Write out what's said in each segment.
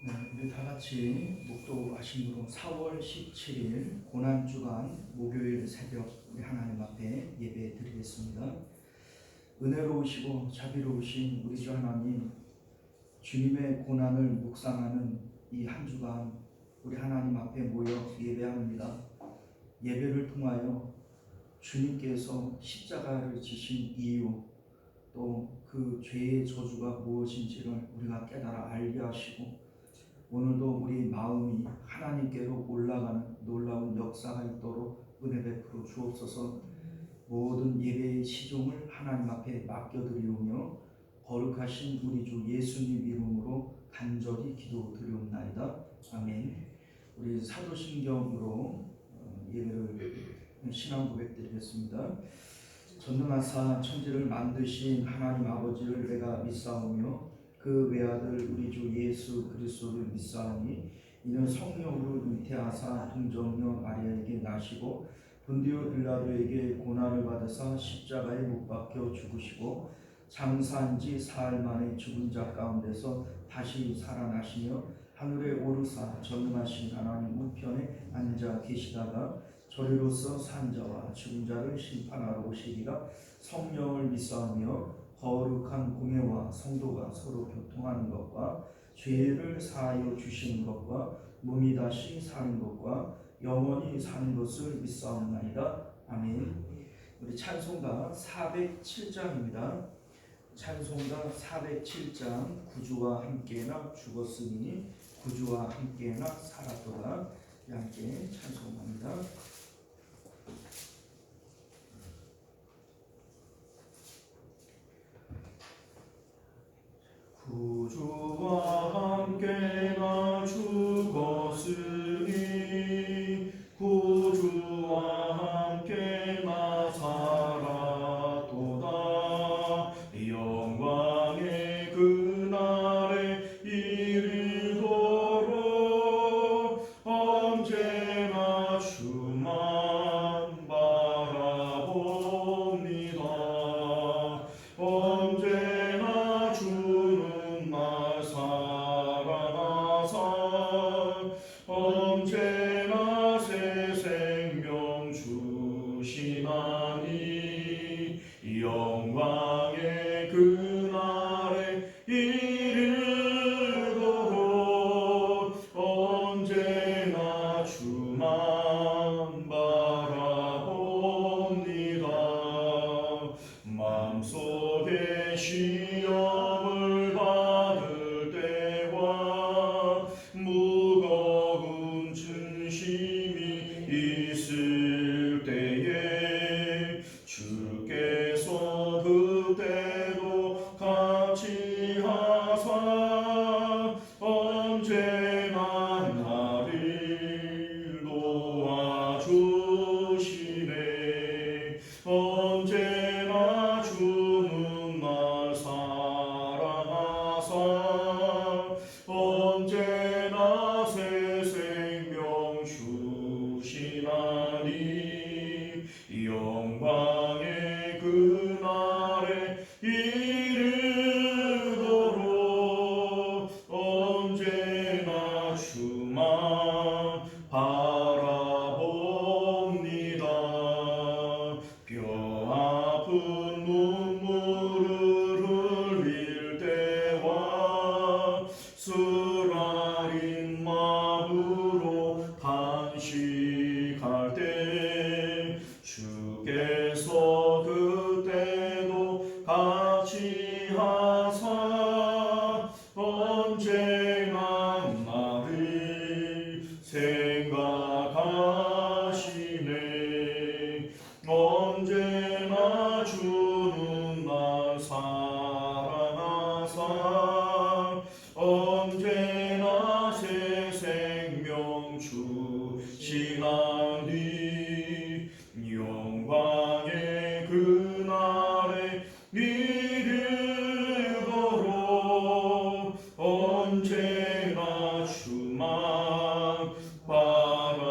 네, 우리 다 같이 목도하심으로 4월 17일 고난주간 목요일 새벽 우리 하나님 앞에 예배 드리겠습니다. 은혜로우시고 자비로우신 우리 주 하나님, 주님의 고난을 묵상하는 이 한 주간 우리 하나님 앞에 모여 예배합니다. 예배를 통하여 주님께서 십자가를 지신 이유, 또 그 죄의 저주가 무엇인지를 우리가 깨달아 알게 하시고, 오늘도 우리 마음이 하나님께로 올라가는 놀라운 역사가 있도록 은혜 베풀어 주옵소서. 모든 예배의 시종을 하나님 앞에 맡겨드리오며 거룩하신 우리 주 예수님 이름으로 간절히 기도드리옵나이다. 아멘. 우리 사도신경으로 예배를 신앙 고백드리겠습니다. 전능하사 천지를 만드신 하나님 아버지를 내가 믿사오며 그 외아들 우리 주 예수 그리스도를 믿사오니 이는 성령으로 잉태하사 동정녀 마리아에게 나시고 본디오 빌라도에게 고난을 받으사 십자가에 못 박혀 죽으시고 장사한 지 사흘 만에 죽은 자 가운데서 다시 살아나시며 하늘에 오르사 전능하신 하나님 우편에 앉아 계시다가 저리로서 산 자와 죽은 자를 심판하러 오시리라. 성령을 믿사오며 거룩한 공예와 성도가 서로 교통하는 것과 죄를 사하여 주시는 것과 몸이 다시 사는 것과 영원히 사는 것을 믿사옵나이다. 아멘. 우리 찬송가 407장입니다. 찬송가 407장 구주와 함께나 죽었으니 구주와 함께나 살았도다. 함께 찬송합니다. 구주와 함께나 죽었으니 구주와 함께나 살았도다. 영광의 그날에 이르도록 언제나 주만 바라봅니다. 언제나 주는 날 살아나사 언제나 새 생명 주시나니 영광의 그날에 이르도록 언제나 주만 바라봅니다. 마음속에 시험을 받을 때와 무거운 근심이 있을 때에 주께서 그때도 같이 하사 언제나 나를 도와주시네. 언제나 주는 날 살아나사 언제나 새 생명 주시나니 영광의 그날에 이르도록 언제나 주만 바라봅니다. 뼈아픈 눈물을 흘릴 때와 쓰라린 마음으로 탄식할 때 주께서 그때도 같이 하사 언제나 나를 생각하시네. 언제나 주는 날 살아나사 언제나 새 생명 주시나니 영광의 그날에 이르도록 언제나 주만 바라봅니다.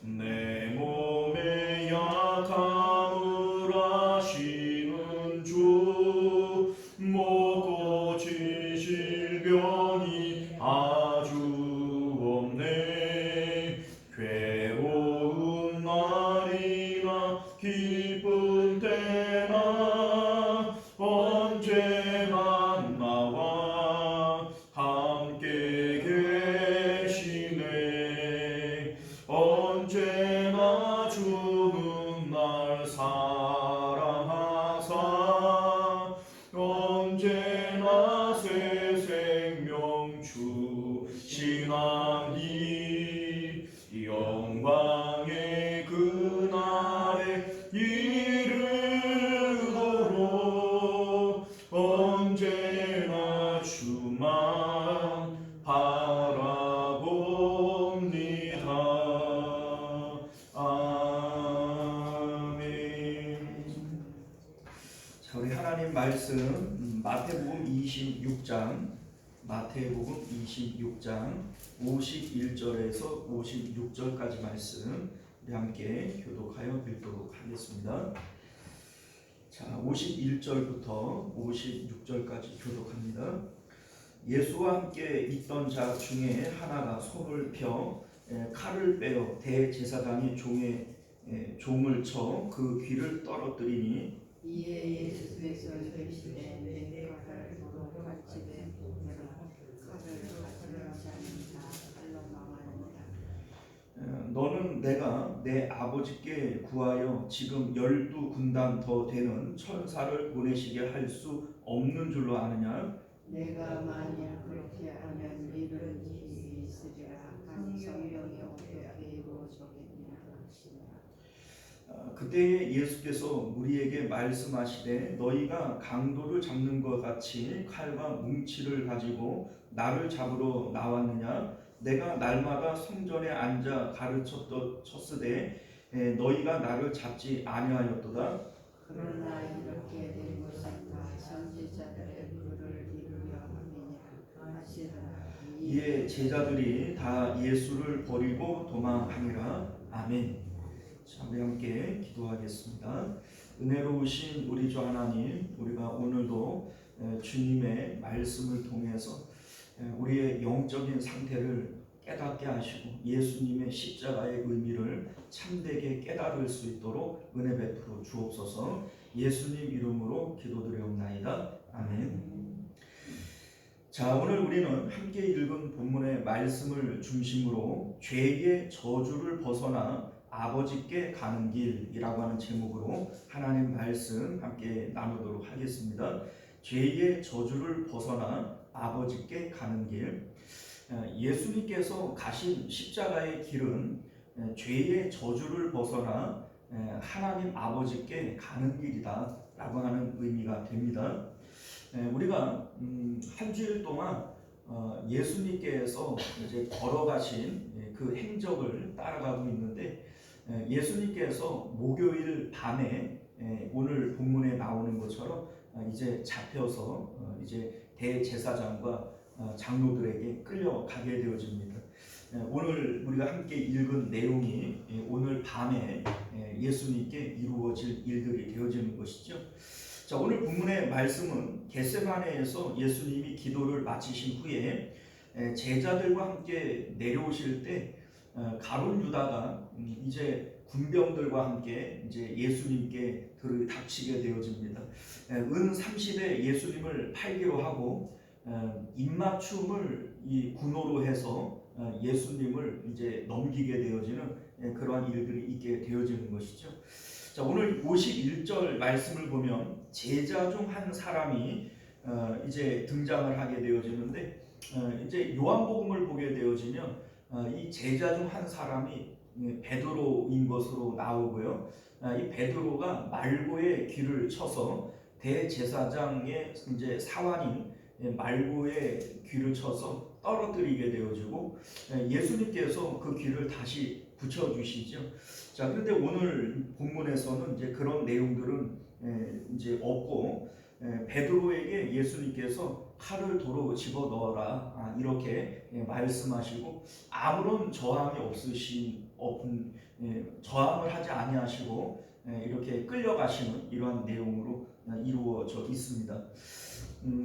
내 몸의 약함을 아시는 주 못 고치 언제나 새 생명 주시나니 영광의 그날에 이르도록 언제나 주만 바라봅니다. 아멘. 자, 우리 하나님 말씀 마태복음 26장 51절에서 56절까지 말씀 우리 함께 교독하여 읽도록 하겠습니다. 자, 51절부터 56절까지 교독합니다. 예수와 함께 있던 자 중에 하나가 손을 펴 칼을 빼어 대제사장의 종을 쳐 그 귀를 떨어뜨리니 이에 예수께서 이르시되 내가 칼로 칼집에 뽑으라 칼을 가져가지 않는 자 칼로 망하느니라. 너는 내가 내 아버지께 구하여 지금 12군단 더 되는 천사를 보내시게 할 수 없는 줄로 아느냐? 내가 만일 그렇게 하면 이런 일이 있으리라 하니 성령이 어떻게 이루어지겠느냐 하시니라. 그때 예수께서 무리에게 말씀하시되 너희가 강도를 잡는 것 같이 칼과 뭉치를 가지고 나를 잡으러 나왔느냐? 내가 날마다 성전에 앉아 가르쳤으되 너희가 나를 잡지 아니하였도다. 그러나 이렇게 된 것은 다 선지자들의 글을 이루려 함이니라 하시더라. 이에 제자들이 다 예수를 버리고 도망하니라. 아멘. 자, 우리 함께 기도하겠습니다. 은혜로우신 우리 주 하나님, 우리가 오늘도 주님의 말씀을 통해서 우리의 영적인 상태를 깨닫게 하시고 예수님의 십자가의 의미를 참되게 깨달을 수 있도록 은혜 베풀어 주옵소서. 예수님 이름으로 기도드리옵나이다. 아멘. 자, 오늘 우리는 함께 읽은 본문의 말씀을 중심으로 죄의 저주를 벗어나 아버지께 가는 길이라고 하는 제목으로 하나님 말씀 함께 나누도록 하겠습니다. 죄의 저주를 벗어나 아버지께 가는 길. 예수님께서 가신 십자가의 길은 죄의 저주를 벗어나 하나님 아버지께 가는 길이다 라고 하는 의미가 됩니다. 우리가 한 주일 동안 예수님께서 이제 걸어가신 그 행적을 따라가고 있는데 예수님께서 목요일 밤에 오늘 본문에 나오는 것처럼 이제 잡혀서 이제 대제사장과 장로들에게 끌려가게 되어집니다. 오늘 우리가 함께 읽은 내용이 오늘 밤에 예수님께 이루어질 일들이 되어지는 것이죠. 자, 오늘 본문의 말씀은 겟세마네에서 예수님이 기도를 마치신 후에 제자들과 함께 내려오실 때 가룟 유다가 이제 군병들과 함께 이제 예수님께 들이닥치게 되어집니다. 은 30에 예수님을 팔기로 하고 입맞춤을 이 군호로 해서 예수님을 이제 넘기게 되어지는 그러한 일들이 있게 되어지는 것이죠. 자, 오늘 51절 말씀을 보면 제자 중 한 사람이 이제 등장을 하게 되어지는데 이제 요한복음을 보게 되어지면 이 제자 중 한 사람이 베드로인 것으로 나오고요. 이 베드로가 말고의 귀를 쳐서 대제사장의 이제 사환인 말고의 귀를 쳐서 떨어뜨리게 되어지고 예수님께서 그 귀를 다시 붙여주시죠. 자, 그런데 오늘 본문에서는 이제 그런 내용들은 이제 없고 베드로에게 예수님께서 칼을 도로 집어 넣어라 이렇게 말씀하시고 아무런 저항이 저항을 하지 아니하시고 이렇게 끌려가시는 이러한 내용으로 이루어져 있습니다.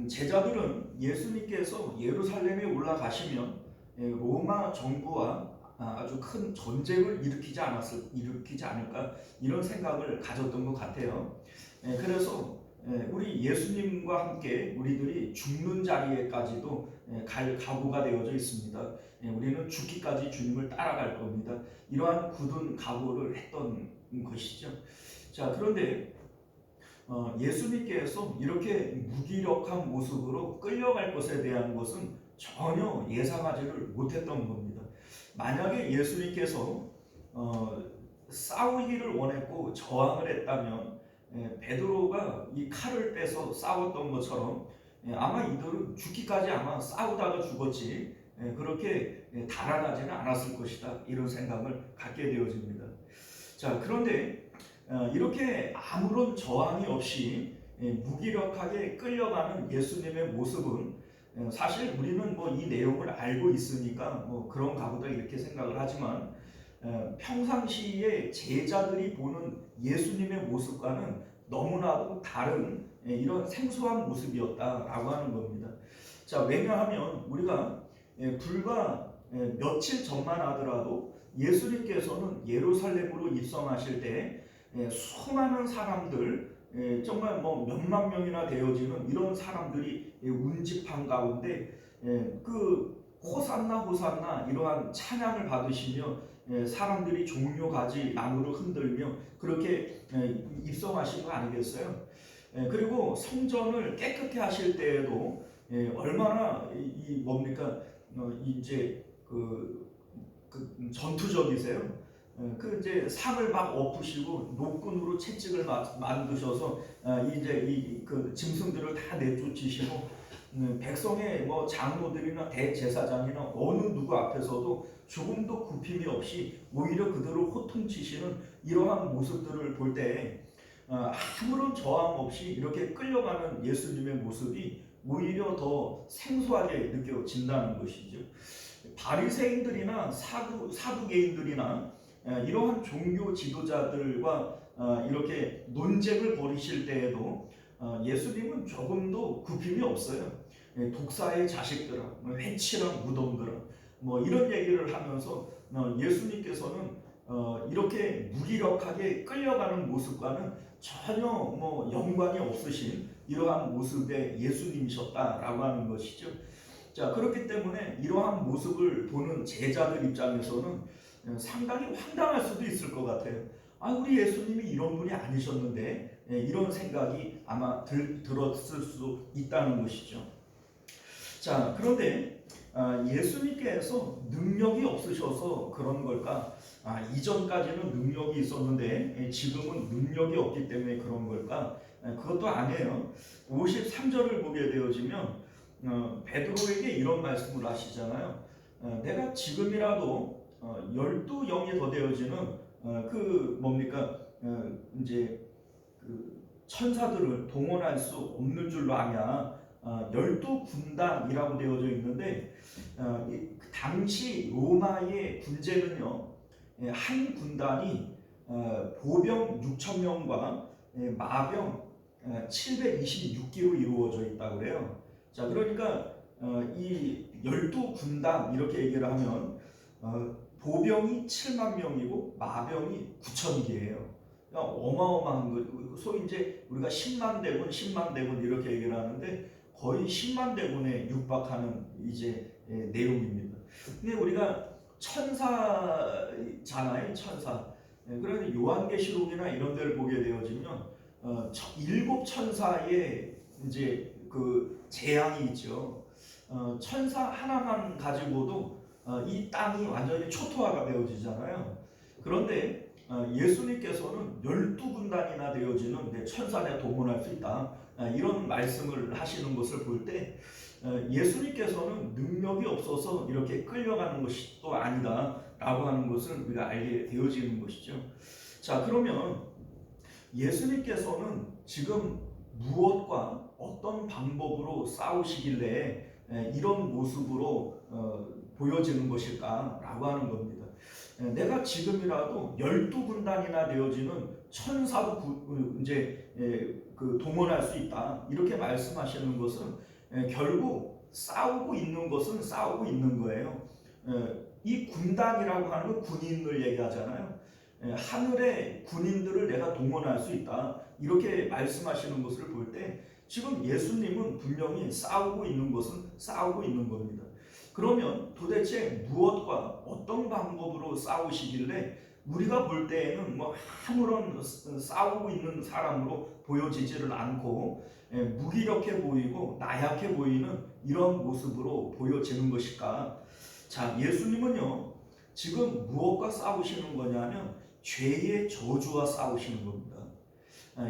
제자들은 예수님께서 예루살렘에 올라가시면 로마 정부와 아주 큰 전쟁을 일으키지 않을까 이런 생각을 가졌던 것 같아요. 그래서 우리 예수님과 함께 우리들이 죽는 자리에까지도 갈 각오가 되어져 있습니다. 우리는 죽기까지 주님을 따라갈 겁니다. 이러한 굳은 각오를 했던 것이죠. 자, 그런데 예수님께서 이렇게 무기력한 모습으로 끌려갈 것에 대한 것은 전혀 예상하지를 못했던 겁니다. 만약에 예수님께서 싸우기를 원했고 저항을 했다면 베드로가 이 칼을 빼서 싸웠던 것처럼 아마 이들은 죽기까지 아마 싸우다가 죽었지 그렇게 달아나지는 않았을 것이다, 이런 생각을 갖게 되어집니다. 자, 그런데 이렇게 아무런 저항이 없이 무기력하게 끌려가는 예수님의 모습은 사실 우리는 뭐 이 내용을 알고 있으니까 뭐 그런가 보다 이렇게 생각을 하지만 평상시에 제자들이 보는 예수님의 모습과는 너무나도 다른 이런 생소한 모습이었다라고 하는 겁니다. 자, 왜냐하면 우리가 불과 며칠 전만 하더라도 예수님께서는 예루살렘으로 입성하실 때 수많은 사람들, 정말 뭐 몇만 명이나 되어지는 이런 사람들이 운집한 가운데 그 호산나 호산나 이러한 찬양을 받으시며 사람들이 종려가지 나무를 흔들며 그렇게 입성하신 거 아니겠어요? 그리고 성전을 깨끗게 하실 때에도 얼마나 뭡니까 이제 그 전투적이세요. 그 이제 상을 막 엎으시고 노끈으로 채찍을 만드셔서 이제 그 짐승들을 다 내쫓으시고 백성의 뭐 장로들이나 대제사장이나 어느 누구 앞에서도 조금도 굽힘이 없이 오히려 그들을 호통치시는 이러한 모습들을 볼 때 아무런 저항 없이 이렇게 끌려가는 예수님의 모습이 오히려 더 생소하게 느껴진다는 것이죠. 바리새인들이나 사두개인들이나 이러한 종교 지도자들과 이렇게 논쟁을 벌이실 때에도 예수님은 조금도 굽힘이 없어요. 독사의 자식들아, 회치랑 무덤들아, 뭐 이런 얘기를 하면서 예수님께서는 이렇게 무기력하게 끌려가는 모습과는 전혀 뭐 연관이 없으신 이러한 모습의 예수님이셨다라고 하는 것이죠. 자, 그렇기 때문에 이러한 모습을 보는 제자들 입장에서는 상당히 황당할 수도 있을 것 같아요. 우리 예수님이 이런 분이 아니셨는데 이런 생각이 아마 들었을 수 있다는 것이죠. 자, 그런데 예수님께서 능력이 없으셔서 그런 걸까? 이전까지는 능력이 있었는데 지금은 능력이 없기 때문에 그런 걸까? 그것도 아니에요. 53절을 보게 되어지면 베드로에게 이런 말씀을 하시잖아요. 내가 지금이라도 12영이 더 되어지는 그 뭡니까 이제 그 천사들을 동원할 수 없는 줄로 아냐. 12군단이라고 되어져 있는데 당시 로마의 군제는요, 한 군단이 보병 6,000명과 마병 726기로 이루어져 있다고 그래요. 자, 그러니까 이 12군단 이렇게 얘기를 하면 보병이 7만 명이고 마병이 9,000기예요. 어마어마한 거. 소위 이제 우리가 10만 대군, 10만 대군 이렇게 얘기를 하는데 거의 10만 대군에 육박하는 이제 내용입니다. 근데 우리가 천사잖아요, 천사. 그래서 요한계시록이나 이런 데를 보게 되어지면 7 천사의 이제 그 재앙이 있죠. 천사 하나만 가지고도 이 땅이 완전히 초토화가 되어지잖아요. 그런데 예수님께서는 12군단이나 되어지는 천사를 동원할 수 있다, 이런 말씀을 하시는 것을 볼 때 예수님께서는 능력이 없어서 이렇게 끌려가는 것이 또 아니다 라고 하는 것을 우리가 알게 되어지는 것이죠. 자, 그러면 예수님께서는 지금 무엇과 어떤 방법으로 싸우시길래 이런 모습으로 보여지는 것일까 라고 하는 겁니다. 내가 지금이라도 12군단이나 되어지는 천사도 이제 그 동원할 수 있다, 이렇게 말씀하시는 것은 결국 싸우고 있는 것은 싸우고 있는 거예요. 이 군단이라고 하는 건 군인을 얘기하잖아요. 하늘의 군인들을 내가 동원할 수 있다, 이렇게 말씀하시는 것을 볼 때 지금 예수님은 분명히 싸우고 있는 것은 싸우고 있는 겁니다. 그러면 도대체 무엇과 어떤 방법으로 싸우시길래 우리가 볼 때에는 뭐 아무런 싸우고 있는 사람으로 보여지지를 않고 무기력해 보이고 나약해 보이는 이런 모습으로 보여지는 것일까? 자, 예수님은요 지금 무엇과 싸우시는 거냐면 죄의 저주와 싸우시는 겁니다.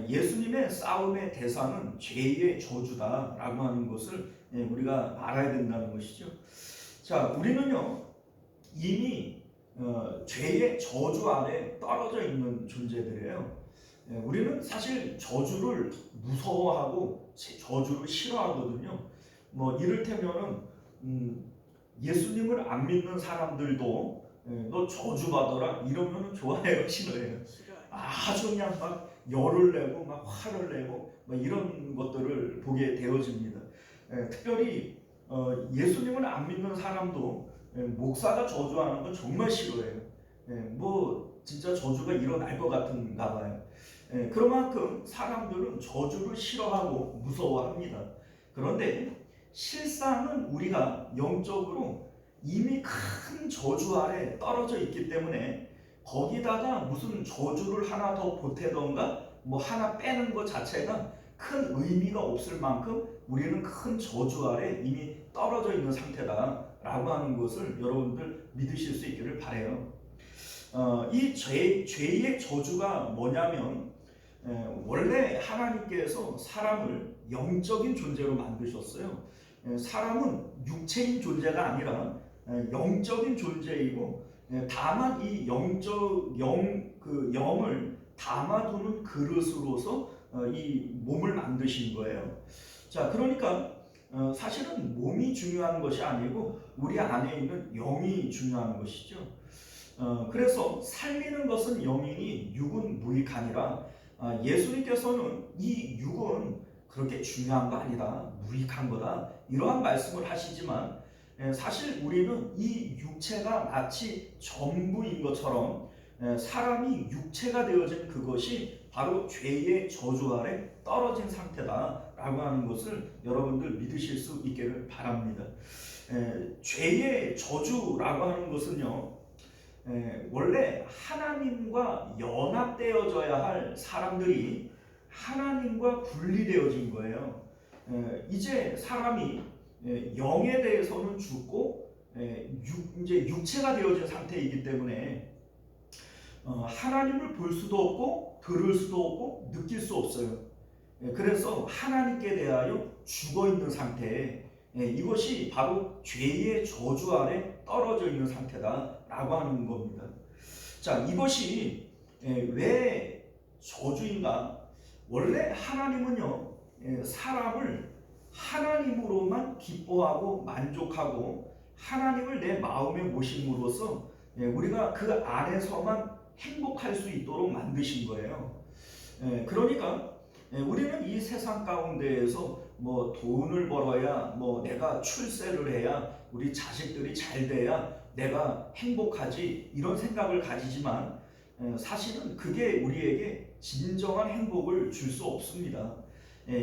예수님의 싸움의 대상은 죄의 저주다라고 하는 것을 우리가 알아야 된다는 것이죠. 자, 우리는요 이미 죄의 저주 아래 떨어져 있는 존재들이에요. 우리는 사실 저주를 무서워하고 저주를 싫어하거든요. 뭐 이를테면은 예수님을 안 믿는 사람들도 너 저주받아라 이러면 좋아해요, 싫어해요? 아주 그냥 막 열을 내고 막 화를 내고 막 이런 것들을 보게 되어집니다. 특별히 예수님을 안 믿는 사람도 목사가 저주하는 건 정말 싫어해요. 뭐 진짜 저주가 일어날 것 같은가 봐요. 그런 만큼 사람들은 저주를 싫어하고 무서워합니다. 그런데 실상은 우리가 영적으로 이미 큰 저주 아래 떨어져 있기 때문에 거기다가 무슨 저주를 하나 더 보태던가 뭐 하나 빼는 것 자체가 큰 의미가 없을 만큼 우리는 큰 저주 아래 이미 떨어져 있는 상태다라고 하는 것을 여러분들 믿으실 수 있기를 바라요. 이 죄의 저주가 뭐냐면 원래 하나님께서 사람을 영적인 존재로 만드셨어요. 사람은 육체인 존재가 아니라 영적인 존재이고 다만 이 영을 담아두는 그릇으로서 이 몸을 만드신 거예요. 자, 그러니까 사실은 몸이 중요한 것이 아니고 우리 안에 있는 영이 중요한 것이죠. 그래서 살리는 것은 영이니 육은 무익하니라. 예수님께서는 이 육은 그렇게 중요한 거 아니다, 무익한 거다 이러한 말씀을 하시지만 사실 우리는 이 육체가 마치 전부인 것처럼 사람이 육체가 되어진 그것이 바로 죄의 저주 아래 떨어진 상태다라고 하는 것을 여러분들 믿으실 수 있기를 바랍니다. 죄의 저주라고 하는 것은요 원래 하나님과 연합되어져야 할 사람들이 하나님과 분리되어진 거예요. 이제 사람이 영에 대해서는 죽고 이제 육체가 되어진 상태이기 때문에 하나님을 볼 수도 없고 들을 수도 없고 느낄 수 없어요. 그래서 하나님께 대하여 죽어 있는 상태, 이것이 바로 죄의 저주 아래 떨어져 있는 상태다라고 하는 겁니다. 자, 이것이 왜 저주인가? 원래 하나님은요 사람을 하나님으로만 기뻐하고 만족하고 하나님을 내 마음에 모심으로써 우리가 그 안에서만 행복할 수 있도록 만드신 거예요. 그러니까 우리는 이 세상 가운데에서 뭐 돈을 벌어야 뭐 내가 출세를 해야 우리 자식들이 잘 돼야 내가 행복하지 이런 생각을 가지지만 사실은 그게 우리에게 진정한 행복을 줄 수 없습니다.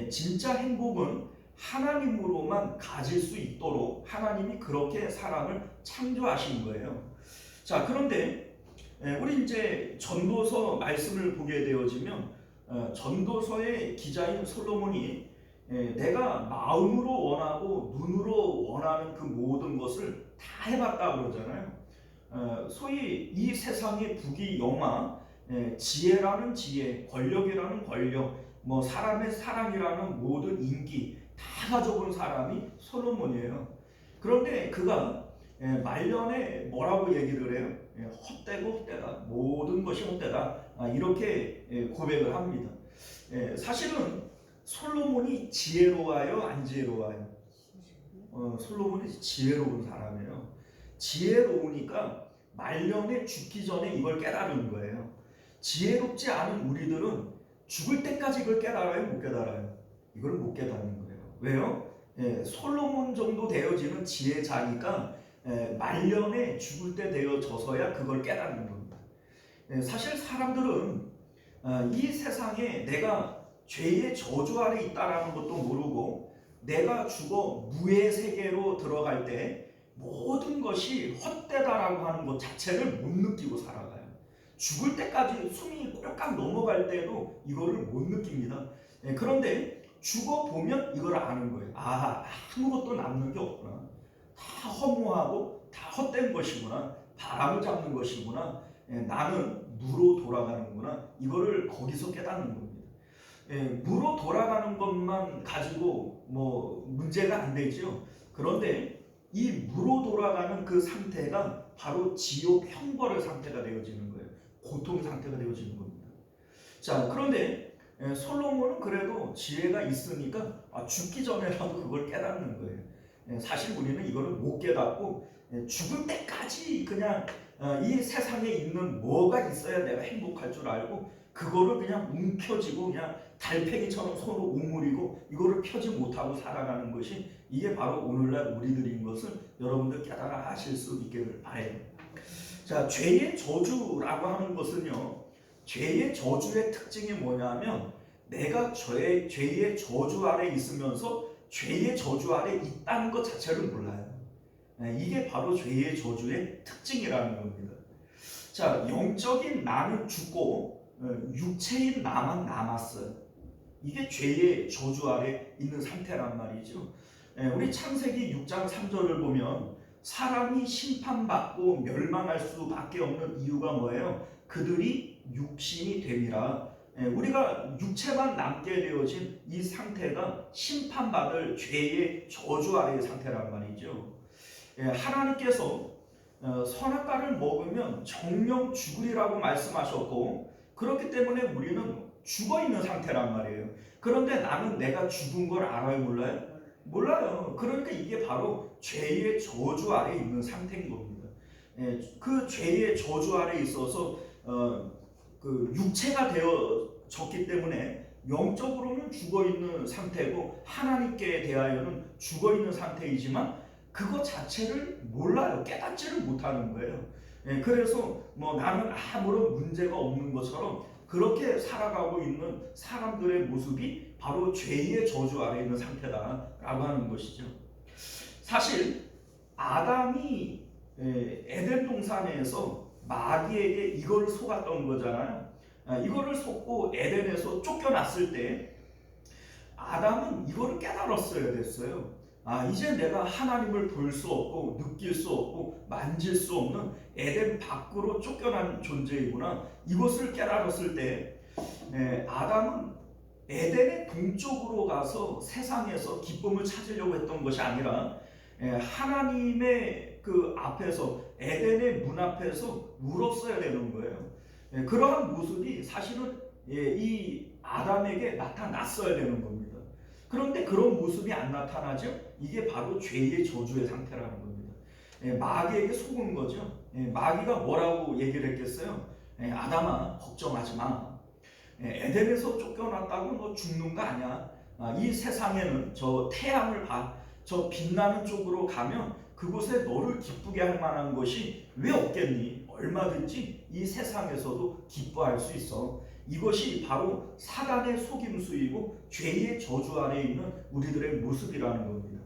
진짜 행복은 하나님으로만 가질 수 있도록 하나님이 그렇게 사람을 창조하신 거예요. 자, 그런데 우리 이제 전도서 말씀을 보게 되어지면 전도서의 기자인 솔로몬이 내가 마음으로 원하고 눈으로 원하는 그 모든 것을 다 해봤다 그러잖아요. 소위 이 세상의 부귀영화, 지혜라는 지혜, 권력이라는 권력, 뭐 사람의 사랑이라는 모든 인기 다 가져본 사람이 솔로몬이에요. 그런데 그가 말년에 뭐라고 얘기를 해요? 헛되고 헛되다, 모든 것이 헛되다, 이렇게 고백을 합니다. 사실은 솔로몬이 지혜로워요, 안 지혜로워요? 솔로몬이 지혜로운 사람이에요. 지혜로우니까 말년에 죽기 전에 이걸 깨달은 거예요. 지혜롭지 않은 우리들은 죽을 때까지 이걸 깨달아요, 못 깨달아요? 이걸 못 깨닫는 거예요. 왜요? 솔로몬 정도 되어지는 지혜자니까 말년에 죽을 때 되어져서야 그걸 깨닫는 겁니다. 사실 사람들은 이 세상에 내가 죄의 저주 아래 있다라는 것도 모르고 내가 죽어 무의 세계로 들어갈 때 모든 것이 헛되다라고 하는 것 자체를 못 느끼고 살아가요. 죽을 때까지 숨이 꼴깍 넘어갈 때도 이거를 못 느낍니다. 그런데 죽어보면 이걸 아는 거예요. 아무것도 남는 게 없구나. 다 허무하고 다 헛된 것이구나. 바람을 잡는 것이구나. 나는 무로 돌아가는구나. 이거를 거기서 깨닫는 겁니다. 무로 돌아가는 것만 가지고 뭐 문제가 안 되죠. 그런데 이 무로 돌아가는 그 상태가 바로 지옥 형벌의 상태가 되어지는 거예요. 고통의 상태가 되어지는 겁니다. 자, 그런데 솔로몬은 그래도 지혜가 있으니까 죽기 전에라도 그걸 깨닫는 거예요. 사실 우리는 이거를 못 깨닫고 죽을 때까지 그냥 이 세상에 있는 뭐가 있어야 내가 행복할 줄 알고 그거를 그냥 움켜쥐고 그냥 달팽이처럼 손으로 오므리고 이거를 펴지 못하고 살아가는 것이 이게 바로 오늘날 우리들인 것을 여러분들 깨달아 하실 수 있기를 바라요. 자, 죄의 저주라고 하는 것은요, 죄의 저주의 특징이 뭐냐면 내가 죄의 저주 아래 있으면서 죄의 저주 아래 있다는 것 자체를 몰라요. 이게 바로 죄의 저주의 특징이라는 겁니다. 자, 영적인 나는 죽고 육체인 나만 남았어요. 이게 죄의 저주 아래 있는 상태란 말이죠. 우리 창세기 6장 3절을 보면 사람이 심판받고 멸망할 수밖에 없는 이유가 뭐예요? 그들이 육신이 됨이라. 우리가 육체만 남게 되어진 이 상태가 심판받을 죄의 저주 아래의 상태란 말이죠. 하나님께서 선악과를 먹으면 정령 죽으리라고 말씀하셨고 그렇기 때문에 우리는 죽어있는 상태란 말이에요. 그런데 나는 내가 죽은 걸 알아요? 몰라요? 몰라요. 그러니까 이게 바로 죄의 저주 아래 있는 상태인 겁니다. 그 죄의 저주 아래 있어서 그 육체가 되어졌기 때문에 영적으로는 죽어있는 상태고 하나님께 대하여는 죽어있는 상태이지만 그것 자체를 몰라요. 깨닫지를 못하는 거예요. 그래서 뭐 나는 아무런 문제가 없는 것처럼 그렇게 살아가고 있는 사람들의 모습이 바로 죄의 저주 아래 있는 상태다라고 하는 것이죠. 사실 아담이 에덴 동산에서 마귀에게 이거를 속았던 거잖아요. 이거를 속고 에덴에서 쫓겨났을 때 아담은 이거를 깨달았어야 됐어요. 이제 내가 하나님을 볼 수 없고 느낄 수 없고 만질 수 없는 에덴 밖으로 쫓겨난 존재이구나. 이것을 깨달았을 때 아담은 에덴의 동쪽으로 가서 세상에서 기쁨을 찾으려고 했던 것이 아니라 하나님의 그 앞에서 에덴의 문 앞에서 울었어야 되는 거예요. 그러한 모습이 사실은 이 아담에게 나타났어야 되는 겁니다. 그런데 그런 모습이 안 나타나죠? 이게 바로 죄의 저주의 상태라는 겁니다. 마귀에게 속은 거죠. 마귀가 뭐라고 얘기를 했겠어요? 아담아 걱정하지 마. 에덴에서 쫓겨났다고 너 죽는 거 아니야. 이 세상에는 저 태양을 봐. 저 빛나는 쪽으로 가면 그곳에 너를 기쁘게 할 만한 것이 왜 없겠니? 얼마든지 이 세상에서도 기뻐할 수 있어. 이것이 바로 사단의 속임수이고 죄의 저주 아래 있는 우리들의 모습이라는 겁니다.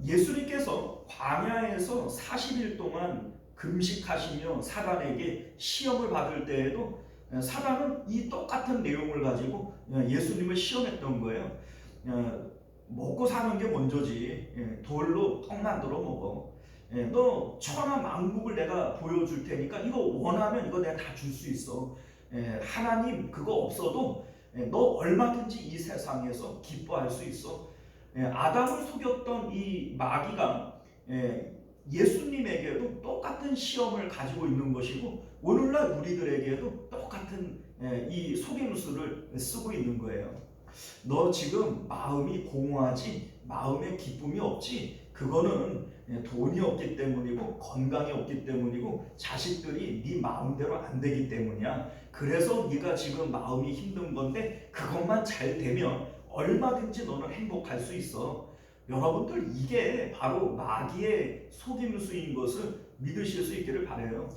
예수님께서 광야에서 40일 동안 금식하시며 사단에게 시험을 받을 때에도 사단은 이 똑같은 내용을 가지고 예수님을 시험했던 거예요. 먹고 사는 게 먼저지. 돌로 떡 만들어 먹어. 너 천하 만국을 내가 보여줄 테니까 이거 원하면 이거 내가 다 줄 수 있어. 하나님 그거 없어도 너 얼마든지 이 세상에서 기뻐할 수 있어. 아담을 속였던 이 마귀가 예수님에게도 똑같은 시험을 가지고 있는 것이고 오늘날 우리들에게도 똑같은 이 속임수를 쓰고 있는 거예요. 너 지금 마음이 공허하지? 마음에 기쁨이 없지? 그거는 돈이 없기 때문이고 건강이 없기 때문이고 자식들이 네 마음대로 안 되기 때문이야. 그래서 네가 지금 마음이 힘든 건데 그것만 잘 되면 얼마든지 너는 행복할 수 있어. 여러분들 이게 바로 마귀의 속임수인 것을 믿으실 수 있기를 바라요.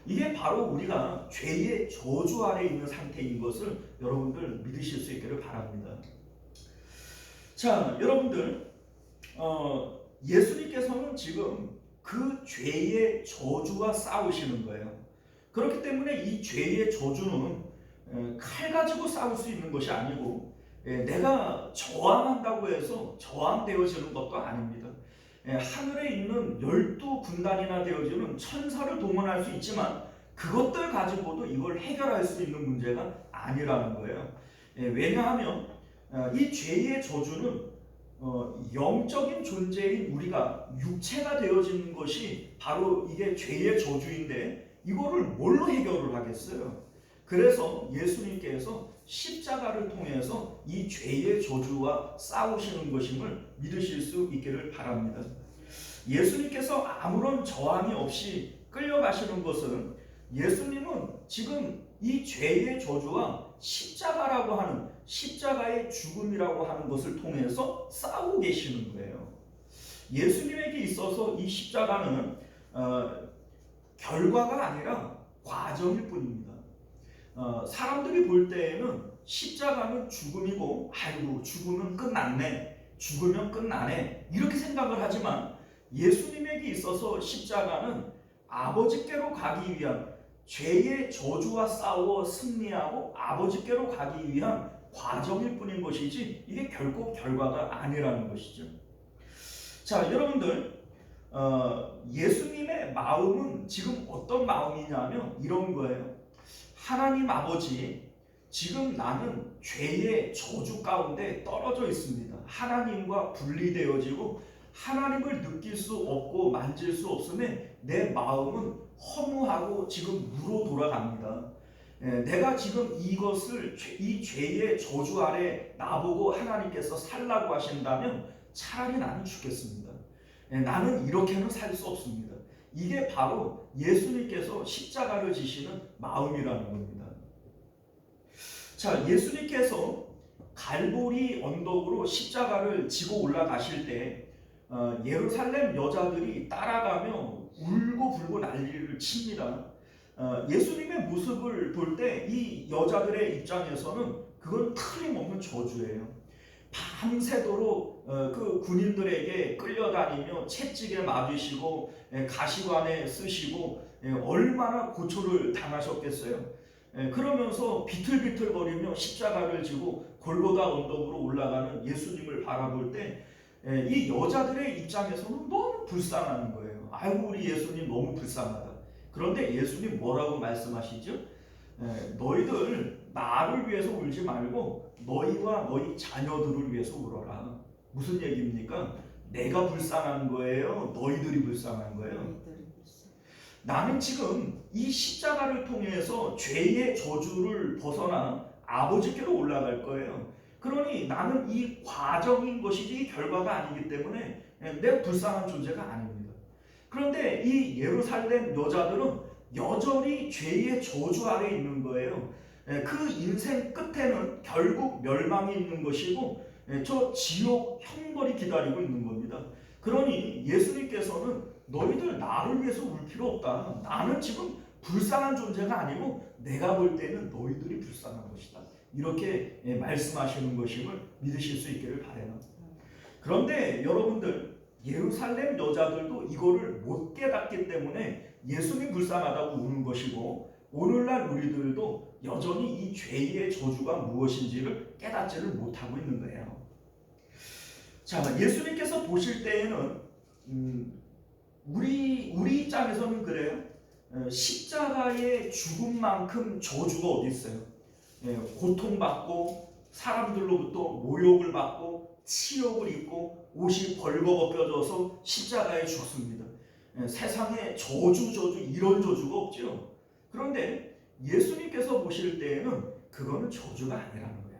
이게 바로 우리가 죄의 저주 아래 있는 상태인 것을 여러분들 믿으실 수 있기를 바랍니다. 자, 여러분들 예수님께서는 지금 그 죄의 저주와 싸우시는 거예요. 그렇기 때문에 이 죄의 저주는 칼 가지고 싸울 수 있는 것이 아니고 내가 저항한다고 해서 저항되어지는 것도 아닙니다. 하늘에 있는 12군단이나 되어지는 천사를 동원할 수 있지만 그것들 가지고도 이걸 해결할 수 있는 문제가 아니라는 거예요. 왜냐하면 이 죄의 저주는 영적인 존재인 우리가 육체가 되어지는 것이 바로 이게 죄의 저주인데 이거를 뭘로 해결을 하겠어요? 그래서 예수님께서 십자가를 통해서 이 죄의 저주와 싸우시는 것임을 믿으실 수 있기를 바랍니다. 예수님께서 아무런 저항이 없이 끌려가시는 것은 예수님은 지금 이 죄의 저주와 십자가라고 하는 십자가의 죽음이라고 하는 것을 통해서 싸우고 계시는 거예요. 예수님에게 있어서 이 십자가는 결과가 아니라 과정일 뿐입니다. 사람들이 볼 때에는 십자가는 죽음이고 아이고 죽으면 끝났네, 죽으면 끝나네 이렇게 생각을 하지만 예수님에게 있어서 십자가는 아버지께로 가기 위한 죄의 저주와 싸워 승리하고 아버지께로 가기 위한 과정일 뿐인 것이지 이게 결코 결과가 아니라는 것이죠. 자, 여러분들 예수님의 마음은 지금 어떤 마음이냐면 이런 거예요. 하나님 아버지, 지금 나는 죄의 저주 가운데 떨어져 있습니다. 하나님과 분리되어지고 하나님을 느낄 수 없고 만질 수 없음에 내 마음은 허무하고 지금 무로 돌아갑니다. 내가 지금 이것을 이 죄의 저주 아래 나보고 하나님께서 살라고 하신다면 차라리 나는 죽겠습니다. 나는 이렇게는 살 수 없습니다. 이게 바로 예수님께서 십자가를 지시는 마음이라는 겁니다. 자, 예수님께서 갈보리 언덕으로 십자가를 지고 올라가실 때 예루살렘 여자들이 따라가며 울고 불고 난리를 칩니다. 예수님의 모습을 볼 때 이 여자들의 입장에서는 그건 틀림없는 저주예요. 밤새도록 그 군인들에게 끌려다니며 채찍에 맞으시고 가시관에 쓰시고 얼마나 고초를 당하셨겠어요. 그러면서 비틀비틀거리며 십자가를 지고 골고다 언덕으로 올라가는 예수님을 바라볼 때 이 여자들의 입장에서는 너무 불쌍한 거예요. 아이고 우리 예수님 너무 불쌍하다. 그런데 예수님 뭐라고 말씀하시죠? 너희들 나를 위해서 울지 말고 너희와 너희 자녀들을 위해서 울어라. 무슨 얘기입니까? 내가 불쌍한 거예요? 너희들이 불쌍한 거예요? 나는 지금 이 십자가를 통해서 죄의 저주를 벗어나 아버지께로 올라갈 거예요. 그러니 나는 이 과정인 것이지 이 결과가 아니기 때문에 내가 불쌍한 존재가 아닙니다. 그런데 이 예루살렘 여자들은 여전히 죄의 저주 아래 있는 거예요. 그 인생 끝에는 결국 멸망이 있는 것이고 저 지옥 형벌이 기다리고 있는 겁니다. 그러니 예수님께서는 너희들 나를 위해서 울 필요 없다. 나는 지금 불쌍한 존재가 아니고 내가 볼 때는 너희들이 불쌍한 것이다. 이렇게 말씀하시는 것임을 믿으실 수 있기를 바라요. 그런데 여러분들 예루살렘 여자들도 이거를 못 깨닫기 때문에 예수님 불쌍하다고 우는 것이고 오늘날 우리들도 여전히 이 죄의 저주가 무엇인지를 깨닫지를 못하고 있는 거예요. 자, 예수님께서 보실 때에는 우리 입장에서는 그래요. 십자가의 죽음만큼 저주가 어디 있어요? 고통받고 사람들로부터 모욕을 받고 치욕을 입고 옷이 벌거벗겨져서 십자가에 죽습니다. 세상에 저주 이런 저주가 없죠. 그런데 예수님께서 보실 때에는 그거는 저주가 아니라는 거예요.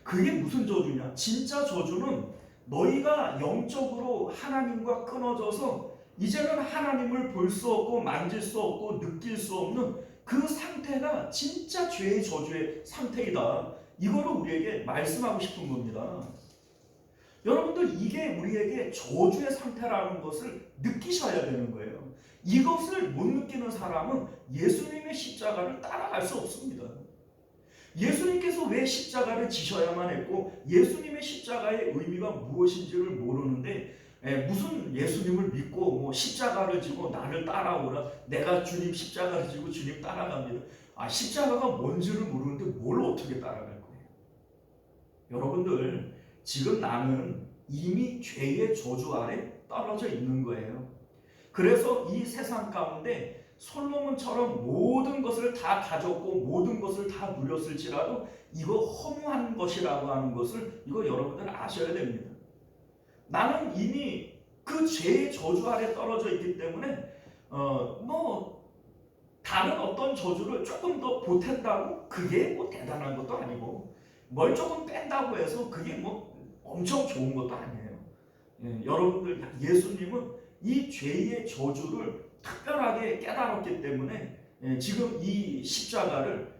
그게 무슨 저주냐? 진짜 저주는 너희가 영적으로 하나님과 끊어져서 이제는 하나님을 볼 수 없고 만질 수 없고 느낄 수 없는 그 상태가 진짜 죄의 저주의 상태이다. 이거를 우리에게 말씀하고 싶은 겁니다. 여러분들 이게 우리에게 저주의 상태라는 것을 느끼셔야 되는 거예요. 이것을 못 느끼는 사람은 예수님의 십자가를 따라갈 수 없습니다. 예수님께서 왜 십자가를 지셔야만 했고 예수님의 십자가의 의미가 무엇인지를 모르는데 무슨 예수님을 믿고 뭐 십자가를 지고 나를 따라오라. 내가 주님 십자가를 지고 주님 따라갑니다. 십자가가 뭔지를 모르는데 뭘 어떻게 따라갈 거예요? 여러분들, 지금 나는 이미 죄의 저주 아래 떨어져 있는 거예요. 그래서 이 세상 가운데 솔로몬처럼 모든 것을 다 가졌고 모든 것을 다 누렸을지라도 이거 허무한 것이라고 하는 것을 이거 여러분들 아셔야 됩니다. 나는 이미 그 죄의 저주 아래 떨어져 있기 때문에 다른 어떤 저주를 조금 더 보탠다고 그게 뭐 대단한 것도 아니고 뭘 조금 뺀다고 해서 그게 뭐 엄청 좋은 것도 아니에요. 여러분들, 예수님은 이 죄의 저주를 특별하게 깨달았기 때문에 지금 이 십자가를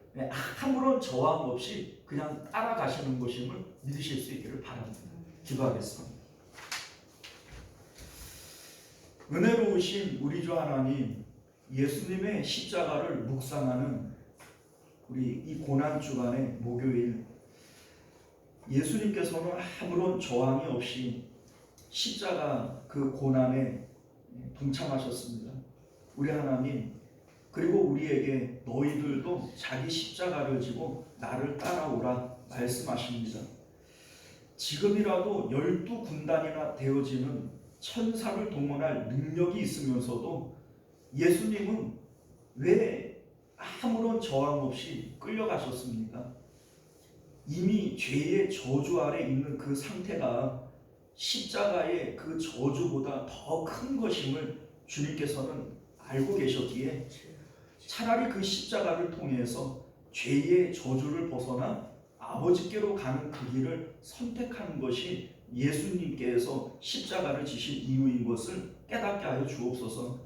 아무런 저항 없이 그냥 따라가시는 것임을 믿으실 수 있기를 바랍니다. 기도하겠습니다. 은혜로우신 우리 주 하나님, 예수님의 십자가를 묵상하는 우리 이 고난 주간의 목요일, 예수님께서는 아무런 저항이 없이 십자가 그 고난에 동참하셨습니다. 우리 하나님, 그리고 우리에게 너희들도 자기 십자가를 지고 나를 따라오라 말씀하십니다. 지금이라도 12군단이나 되어지는 천사를 동원할 능력이 있으면서도 예수님은 왜 아무런 저항 없이 끌려가셨습니까? 이미 죄의 저주 아래 있는 그 상태가 십자가의 그 저주보다 더 큰 것임을 주님께서는 알고 계셨기에 차라리 그 십자가를 통해서 죄의 저주를 벗어나 아버지께로 가는 그 길을 선택하는 것이 예수님께서 십자가를 지신 이유인 것을 깨닫게 하여 주옵소서.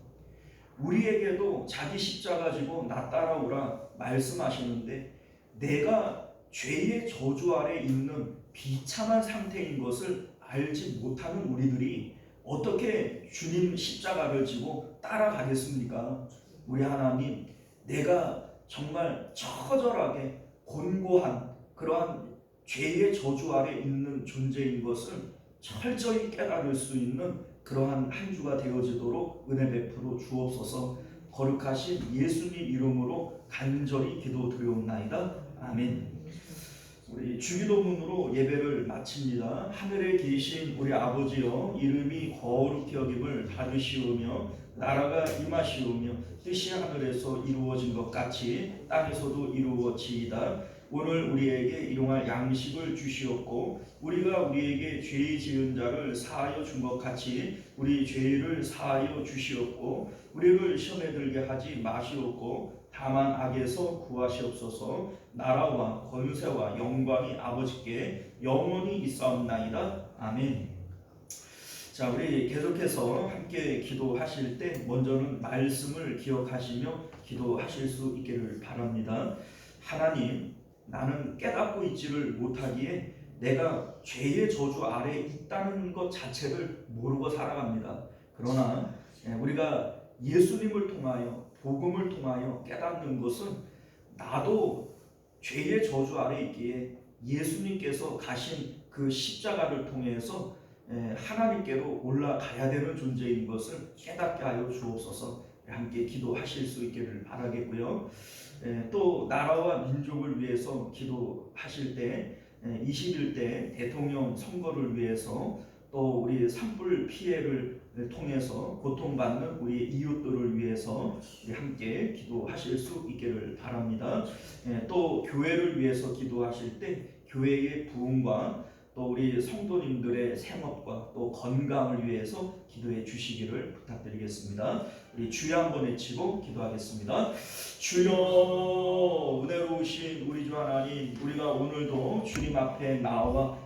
우리에게도 자기 십자가 지고 나 따라오라 말씀하시는데 내가 죄의 저주 아래 있는 비참한 상태인 것을 알지 못하는 우리들이 어떻게 주님 십자가를 지고 따라가겠습니까? 우리 하나님, 내가 정말 처절하게 곤고한 그러한 죄의 저주 아래 있는 존재인 것을 철저히 깨달을 수 있는 그러한 한 주가 되어지도록 은혜 베풀어 주옵소서. 거룩하신 예수님 이름으로 간절히 기도드리옵나이다. 아멘. 우리 주기도문으로 예배를 마칩니다. 하늘에 계신 우리 아버지여, 이름이 거룩히 여김을 받으시오며 나라가 임하시오며 뜻이 하늘에서 이루어진 것 같이 땅에서도 이루어지이다. 오늘 우리에게 일용할 양식을 주시옵고 우리가 우리에게 죄 지은 자를 사하여 준 것 같이 우리 죄를 사하여 주시옵고 우리를 시험에 들게 하지 마시옵고 다만 악에서 구하시옵소서. 나라와 권세와 영광이 아버지께 영원히 있사옵나이다. 아멘. 자, 우리 계속해서 함께 기도하실 때 먼저는 말씀을 기억하시며 기도하실 수 있기를 바랍니다. 하나님, 나는 깨닫고 있지를 못하기에 내가 죄의 저주 아래에 있다는 것 자체를 모르고 살아갑니다. 그러나 우리가 예수님을 통하여 복음을 통하여 깨닫는 것은 나도 죄의 저주 아래에 있기에 예수님께서 가신 그 십자가를 통해서 하나님께로 올라가야 되는 존재인 것을 깨닫게 하여 주옵소서. 함께 기도하실 수 있기를 바라겠고요. 또 나라와 민족을 위해서 기도하실 때 21대 대통령 선거를 위해서 또 우리 산불 피해를 통해서 고통받는 우리 이웃들을 위해서 함께 기도하실 수 있기를 바랍니다. 또 교회를 위해서 기도하실 때 교회의 부흥과 또 우리 성도님들의 생업과 또 건강을 위해서 기도해 주시기를 부탁드리겠습니다. 우리 주여 한번 외치고 기도하겠습니다. 주여, 은혜로우신 우리 주 하나님, 우리가 오늘도 주님 앞에 나와